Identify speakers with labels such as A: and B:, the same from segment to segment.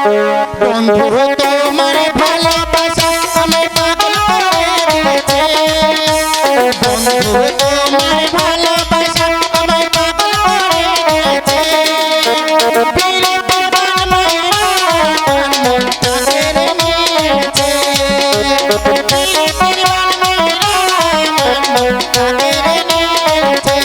A: বন্ধু তোমার ভালোবাসা আমায় পাগল করে দিয়েছে। বন্ধু তোমার ভালোবাসা আমায় পাগল করে দিয়েছে। পীড়িতের বান মাইরা মনটা কেড়ে নিয়েছে। পীড়িতের বান মাইরা মনটা কেড়ে নিয়েছে।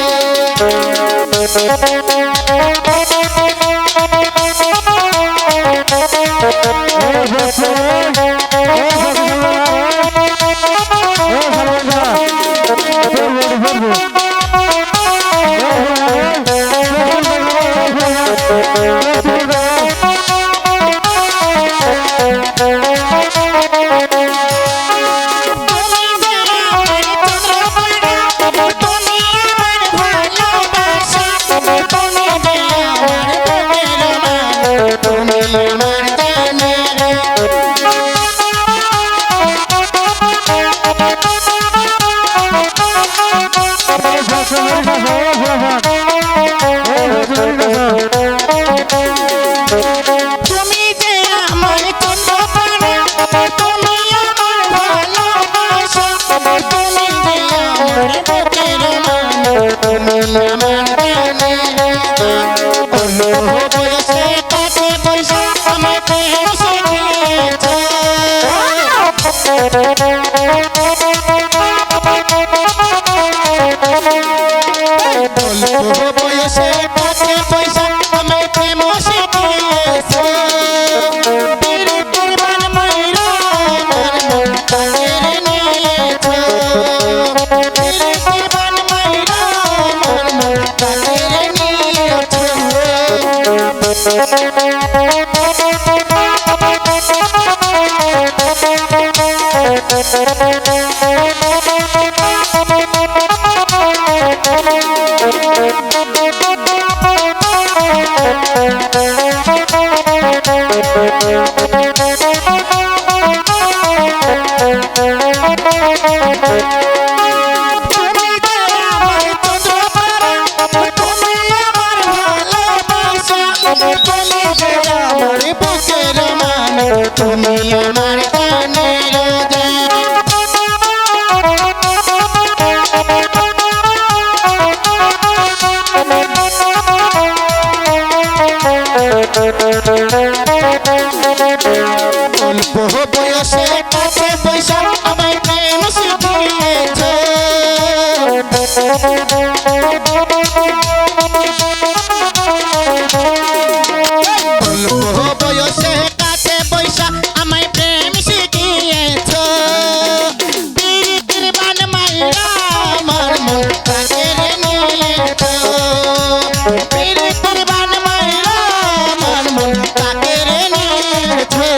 A: তুমি আমার প্রাণের অল্প বয়সে কাছে পয়সা আমায় প্রেম শিখিয়েছে। অল্প বয়সে কাছে পয়সা আমায় প্রেম শিখিয়েছে। পীড়িতের বান মাইরা আমার মনটা কেড়ে নিয়েছে। পীড়িতের বান মাইরা আমার মনটা কেড়ে নিয়েছে।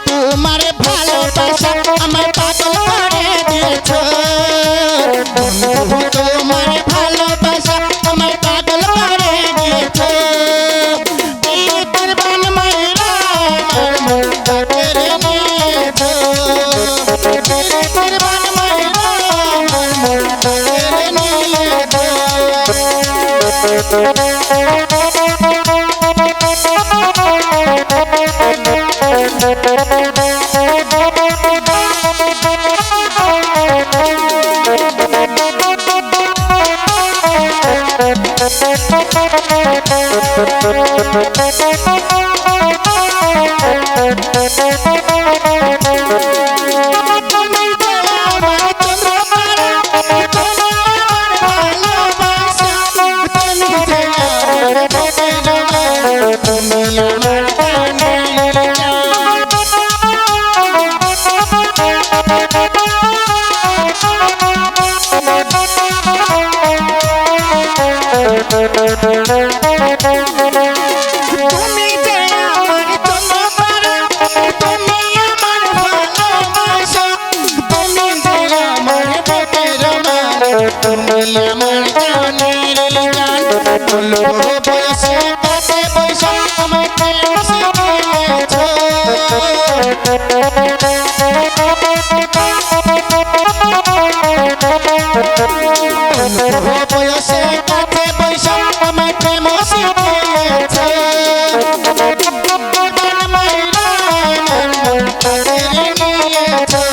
A: তোমার ভালোবাসা আমায় পাগল করে দিয়েছে। বন্ধু তোমার ভালোবাসা আমায় পাগল করে দিয়েছে। পীড়িতের বান মাইরা আমার মনটা কেড়ে নিয়েছে। পীড়িতের বান মাইরা আমার মনটা কেড়ে নিয়েছে। তুমি আমার জানের জান বলো বয়সে কাছে বৈশা আমায় প্রেম শিখিয়েছো বয়সে কাছে বৈশা আমায় প্রেম শিখিয়েছো মন কাছে নিয়েছো